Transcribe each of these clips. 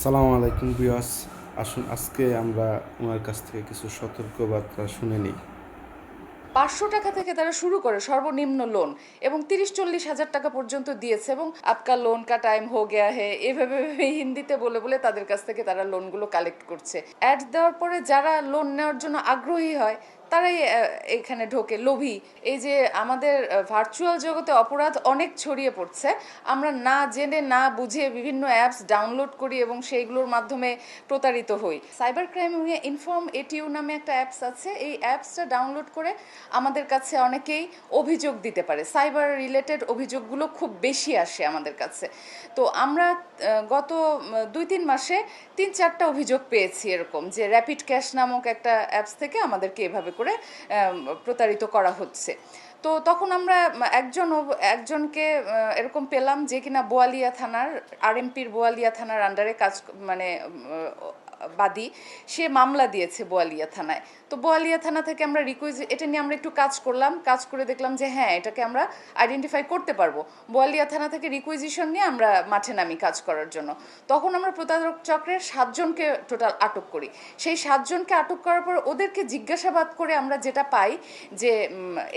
আসসালামু আলাইকুম বিয়াস। আসুন আজকে আমরা ওনার কাছ থেকে কিছু সতর্কবার্তা শুনে নিই। 500 টাকা থেকে তারা শুরু করে সর্বনিম্ন লোন এবং 30-40 হাজার টাকা পর্যন্ত দিয়েছে এবং আপকা লোন কা টাইম হো গয়া হে এভাবে হিন্দিতে বলে বলে তাদের কাছ থেকে তারা লোনগুলো কালেক্ট করছে। অ্যাড দেওয়ার পরে যারা লোন নেওয়ার জন্য আগ্রহী হয় তারাই এখানে ঢোকে, লোভী। এই যে আমাদের ভার্চুয়াল জগতে অপরাধ অনেক ছড়িয়ে পড়ছে, আমরা না জেনে না বুঝে বিভিন্ন অ্যাপস ডাউনলোড করি এবং সেইগুলোর মাধ্যমে প্রতারিত হই। সাইবার ক্রাইম ইনফর্ম এটিউ নামে একটা অ্যাপস আছে, এই অ্যাপসটা ডাউনলোড করে আমাদের কাছে অনেকেই অভিযোগ দিতে পারে। সাইবার রিলেটেড অভিযোগগুলো খুব বেশি আসে আমাদের কাছে। তো আমরা গত 2-3 মাসে 3-4টা অভিযোগ পেয়েছি এরকম, যে র্যাপিড ক্যাশ নামক একটা অ্যাপস থেকে আমাদেরকে এভাবে করে প্রতারিত করা হচ্ছে। তো তখন আমরা একজনকে এরকম পেলাম যে কিনা বোয়ালিয়া থানার, আরএমপির বোয়ালিয়া থানার আন্ডারে কাজ, মানে বাদী। সে মামলা দিয়েছে বোয়ালিয়া থানায়। তো বোয়ালিয়া থানা থেকে আমরা এটা নিয়ে আমরা একটু কাজ করলাম, কাজ করে দেখলাম যে হ্যাঁ, এটাকে আমরা আইডেন্টিফাই করতে পারবো। বোয়ালিয়া থানা থেকে রিকুইজিশন নিয়ে আমরা মাঠে নামি কাজ করার জন্য। তখন আমরা প্রতারক চক্রের 7জনকে টোটাল আটক করি। সেই 7জনকে আটক করার পর ওদেরকে জিজ্ঞাসাবাদ করে আমরা যেটা পাই যে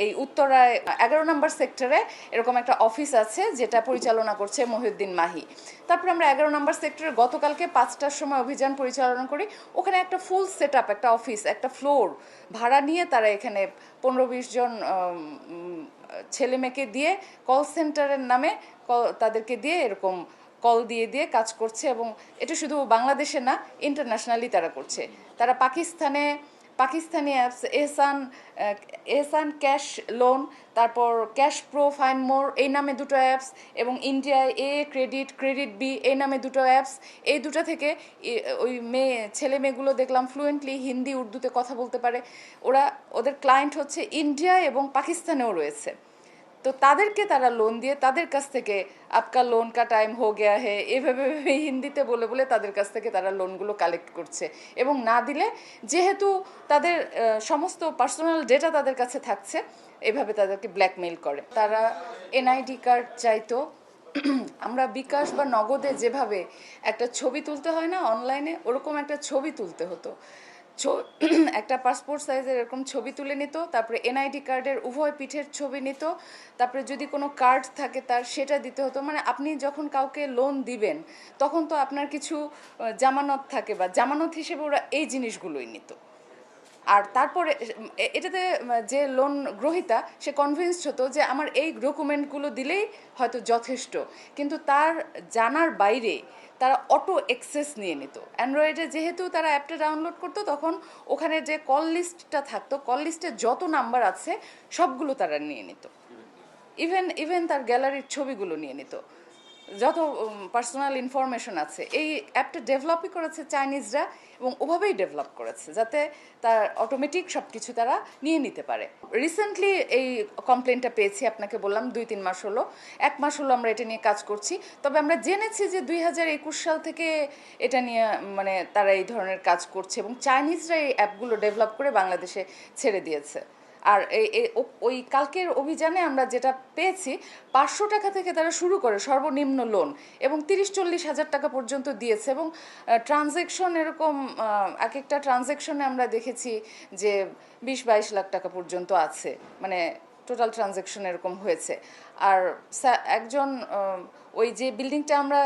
এই উত্তরায় 11 নম্বর সেক্টরে এরকম একটা অফিস আছে যেটা পরিচালনা করছে মহিউদ্দিন মাহি। তারপরে আমরা 11 নম্বর সেক্টরে গতকালকে 5টার সময় অভিযান পরিচালনা করি। ওখানে একটা ফুল সেট আপ, একটা অফিস, একটা ফ্লোর ভাড়া নিয়ে তারা এখানে 15-20 জন ছেলে মেয়েকে দিয়ে কল সেন্টারের নামে তাদেরকে দিয়ে এরকম কল দিয়ে দিয়ে কাজ করছে। এবং এটা শুধু বাংলাদেশে না, ইন্টারন্যাশনালি তারা করছে। তারা পাকিস্তানি অ্যাপস এহসান ক্যাশ লোন, তারপর ক্যাশ প্রো ফাইন মোর এই নামে দুটো অ্যাপস, এবং ইন্ডিয়ায় ক্রেডিট বি এই নামে দুটো অ্যাপস। এই দুটো থেকে ওই ছেলে মেয়েগুলো দেখলাম ফ্লুয়েন্টলি হিন্দি উর্দুতে কথা বলতে পারে। ওদের ক্লায়েন্ট হচ্ছে ইন্ডিয়া এবং পাকিস্তানেও রয়েছে। তো তাদেরকে তারা লোন দিয়ে তাদের কাছ থেকে আপকা লোন কা টাইম হো গয়া হে এভাবে হিন্দিতে বলে বলে তাদের কাছ থেকে তারা লোনগুলো কালেক্ট করছে। এবং না দিলে, যেহেতু তাদের সমস্ত পার্সোনাল ডেটা তাদের কাছে থাকছে, এভাবে তাদেরকে ব্ল্যাকমেইল করে। তারা এনআইডি কার্ড চাইতো। আমরা বিকাশ বা নগদে যেভাবে একটা ছবি তুলতে হয় না অনলাইনে, ওরকম একটা ছবি তুলতে হতো। একটা পাসপোর্ট সাইজের এরকম ছবি তুলে নিত, তারপরে এনআইডি কার্ডের উভয় পিঠের ছবি নিত, তারপরে যদি কোনো কার্ড থাকে তার সেটা দিতে হতো। মানে আপনি যখন কাউকে লোন দিবেন তখন তো আপনার কিছু জামানত থাকে, বা জামানত হিসেবে ওরা এই জিনিসগুলোই নিত। আর তারপরে এটাতে যে লোন গ্রহীতা সে কনভিন্সড হতো যে আমার এই ডকুমেন্টগুলো দিলেই হয়তো যথেষ্ট, কিন্তু তার জানার বাইরে তারা অটো অ্যাক্সেস নিয়ে নিত। অ্যান্ড্রয়েডে যেহেতু তারা অ্যাপটা ডাউনলোড করতো, তখন ওখানে যে কল লিস্টটা থাকতো, কল লিস্টে যত নাম্বার আছে সবগুলো তারা নিয়ে নিত। ইভেন তার গ্যালারির ছবিগুলো নিয়ে নিত, যত পার্সোনাল ইনফরমেশন আছে। এই অ্যাপটা ডেভেলপই করেছে চাইনিজরা, এবং ওভাবেই ডেভেলপ করেছে যাতে তার অটোমেটিক সব কিছু তারা নিয়ে নিতে পারে। রিসেন্টলি এই কমপ্লেনটা পেয়েছি, আপনাকে বললাম 2-3 মাস হলো, 1 মাস হলো আমরা এটা নিয়ে কাজ করছি। তবে আমরা জেনেছি যে 2021 সাল থেকে এটা নিয়ে মানে তারা এই ধরনের কাজ করছে, এবং চাইনিজরা এই অ্যাপগুলো ডেভেলপ করে বাংলাদেশে ছেড়ে দিয়েছে। আর ওই কালকের অভিযানে আমরা যেটা পেয়েছি, 500 টাকা থেকে তারা শুরু করে সর্বনিম্ন লোন এবং 30-40 হাজার টাকা পর্যন্ত দিয়েছে। এবং ট্রানজ্যাকশন এরকম এক একটা ট্রানজ্যাকশনে আমরা দেখেছি যে 20-22 লাখ টাকা পর্যন্ত আছে, মানে টোটাল ট্রানজ্যাকশন এরকম হয়েছে। আর একজন ওই যে বিল্ডিংটা আমরা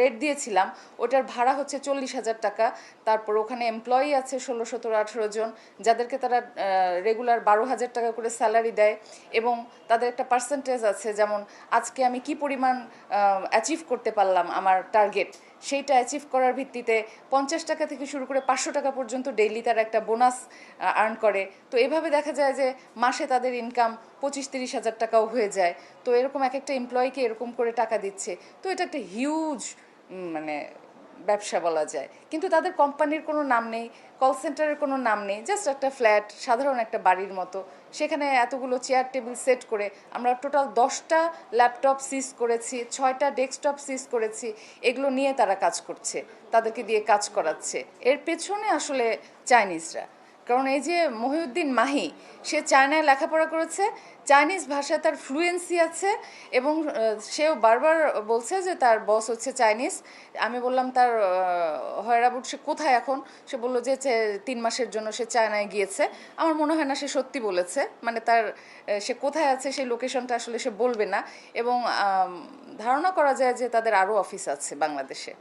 রেট দিয়েছিলাম ওটার ভাড়া হচ্ছে 40,000 টাকা। তারপর ওখানে এমপ্লয়ি আছে 16-17-18 জন, যাদেরকে তারা রেগুলার 12,000 টাকা করে স্যালারি দেয়, এবং তাদের একটা পার্সেন্টেজ আছে, যেমন আজকে আমি কি পরিমাণ অ্যাচিভ করতে পারলাম আমার টার্গেট, সেইটা অ্যাচিভ করার ভিত্তিতে 50 টাকা থেকে শুরু করে 500 টাকা পর্যন্ত ডেইলি তারা একটা বোনাস আর্ন করে। তো এভাবে দেখা যায় যে মাসে তাদের ইনকাম 25-30 হাজার টাকাও হয়ে যায়। তো এরকম এক একটা এমপ্লয়িকে এরকম করে টাকা দিচ্ছে। তো এটা একটা হিউজ মানে ব্যবসা বলা যায়। কিন্তু তাদের কোম্পানির কোনো নাম নেই, কল সেন্টারের কোনো নাম নেই, জাস্ট একটা ফ্ল্যাট, সাধারণ একটা বাড়ির মতো। সেখানে এতগুলো চেয়ার টেবিল সেট করে আমরা টোটাল 10টা ল্যাপটপ সিজ করেছি, 6টা ডেস্কটপ সিজ করেছি। এগুলো নিয়ে তারা কাজ করছে, তাদেরকে দিয়ে কাজ করাচ্ছে। এর পেছনে আসলে চাইনিজরা। কারণ এই যে মহিউদ্দিন মাহি, সে চায়নায় লেখাপড়া করেছে, চাইনিজ ভাষায় তার ফ্লুয়েন্সি আছে এবং সেও বারবার বলছে যে তার বস হচ্ছে চাইনিজ। আমি বললাম তার হয়রাবুট সে কোথায় এখন, সে বললো যে 3 মাসের জন্য সে চায়নায় গিয়েছে। আমার মনে হয় না সে সত্যি বলেছে, মানে তার সে কোথায় আছে সেই লোকেশনটা আসলে সে বলবে না। এবং ধারণা করা যায় যে তাদের আরও অফিস আছে বাংলাদেশে।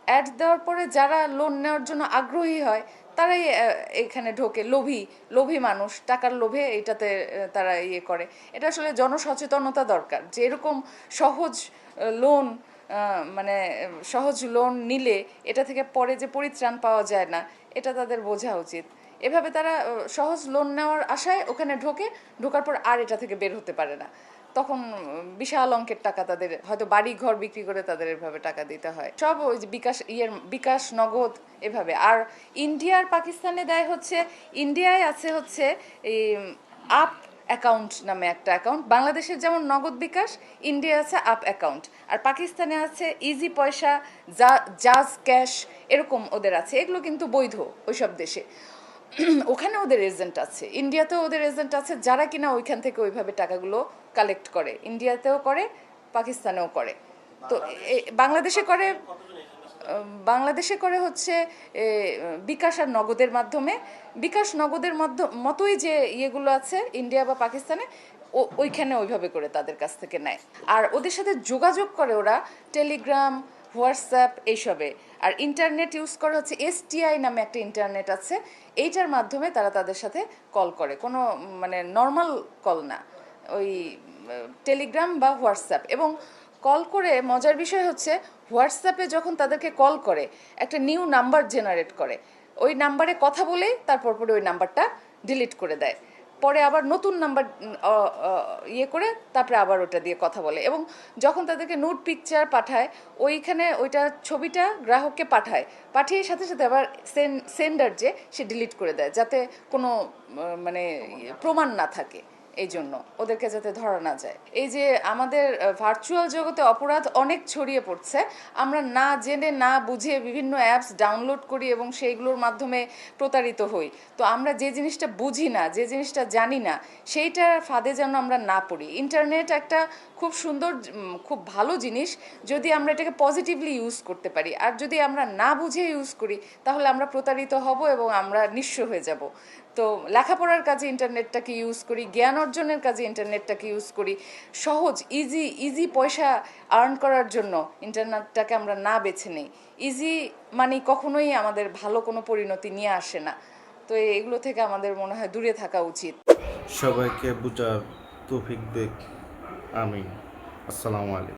অ্যাড দেওয়ার পরে যারা লোন নেওয়ার জন্য আগ্রহী হয় তারাই এখানে ঢোকে। লোভী মানুষ, টাকার লোভে এটাতে তারা ইয়ে করে। এটা আসলে জনসচেতনতা দরকার যে এরকম সহজ লোন, মানে সহজ লোন নিলে এটা থেকে পরে যে পরিত্রাণ পাওয়া যায় না, এটা তাদের বোঝা উচিত। এভাবে তারা সহজ লোন নেওয়ার আশায় ওখানে ঢোকার পর আর এটা থেকে বের হতে পারে না। তখন বিশাল অঙ্কের টাকা তাদের, হয়তো বাড়ি ঘর বিক্রি করে তাদের এভাবে টাকা দিতে হয়। সব ওই যে বিকাশ নগদ এভাবে। আর ইন্ডিয়ার পাকিস্তানে দেয় হচ্ছে, ইন্ডিয়ায় আছে হচ্ছে এই আপ অ্যাকাউন্ট নামে একটা অ্যাকাউন্ট। বাংলাদেশের যেমন নগদ বিকাশ, ইন্ডিয়া আছে আপ অ্যাকাউন্ট। আর পাকিস্তানে আছে ইজি পয়সা, জাজ ক্যাশ, এরকম ওদের আছে। এগুলো কিন্তু বৈধ ওইসব দেশে। ওখানে ওদের এজেন্ট আছে, ইন্ডিয়াতেও ওদের এজেন্ট আছে যারা কিনা ওইখান থেকে ওইভাবে টাকাগুলো কালেক্ট করে। ইন্ডিয়াতেও করে, পাকিস্তানেও করে। তো বাংলাদেশে করে হচ্ছে বিকাশ আর নগদের মাধ্যমে। বিকাশ নগদের মতোই যে ইয়েগুলো আছে ইন্ডিয়া বা পাকিস্তানে, ওইখানে ওইভাবে করে তাদের কাছ থেকে নেয়। আর ওদের সাথে যোগাযোগ করে ওরা টেলিগ্রাম, হোয়াটসঅ্যাপ এইসবে। আর ইন্টারনেট ইউজ করে হচ্ছে STI নামে একটা ইন্টারনেট আছে, এইটার মাধ্যমে তারা তাদের সাথে কল করে। কোনো মানে নর্মাল কল না, ওই টেলিগ্রাম বা হোয়াটসঅ্যাপ। এবং কল করে মজার বিষয় হচ্ছে হোয়াটসঅ্যাপে যখন তাদেরকে কল করে একটা নিউ নাম্বার জেনারেট করে, ওই নাম্বারে কথা বলেই তারপর পরে ওই নাম্বারটা ডিলিট করে দেয়। পরে আবার নতুন নাম্বার ইয়ে করে তারপরে আবার ওটা দিয়ে কথা বলে। এবং যখন তাদেরকে নুড পিকচার পাঠায়, ওইখানে ওইটা ছবিটা গ্রাহককে পাঠিয়ে সাথে সাথে আবার সেন্ডার যে সে ডিলিট করে দেয়, যাতে কোনো মানে প্রমাণ না থাকে। এই জন্য ওদেরকে যাতে ধরা না যায়। এই যে আমাদের ভার্চুয়াল জগতে অপরাধ অনেক ছড়িয়ে পড়ছে, আমরা না জেনে না বুঝে বিভিন্ন অ্যাপস ডাউনলোড করি এবং সেইগুলোর মাধ্যমে প্রতারিত হই। তো আমরা যে জিনিসটা বুঝি না, যে জিনিসটা জানি না, সেইটার ফাঁদে যেন আমরা না পড়ি। ইন্টারনেট একটা খুব সুন্দর, খুব ভালো জিনিস যদি আমরা এটাকে পজিটিভলি ইউজ করতে পারি। আর যদি আমরা না বুঝে ইউজ করি তাহলে আমরা প্রতারিত হব এবং আমরা নিঃস্ব হয়ে যাব। তো লেখাপড়ার কাজে ইন্টারনেটটাকে ইউজ করি, জ্ঞান অর্জনের কাজে ইন্টারনেটটাকে ইউজ করি। সহজ ইজি পয়সা আর্ন করার জন্য ইন্টারনেটটাকে আমরা না বেছে নিই। ইজি মানি কখনোই আমাদের ভালো কোনো পরিণতি নিয়ে আসে না। তো এগুলো থেকে আমাদের মনে হয় দূরে থাকা উচিত। সবাইকে বুঝার তৌফিক দিক। আমিন। আসসালামু আলাইকুম।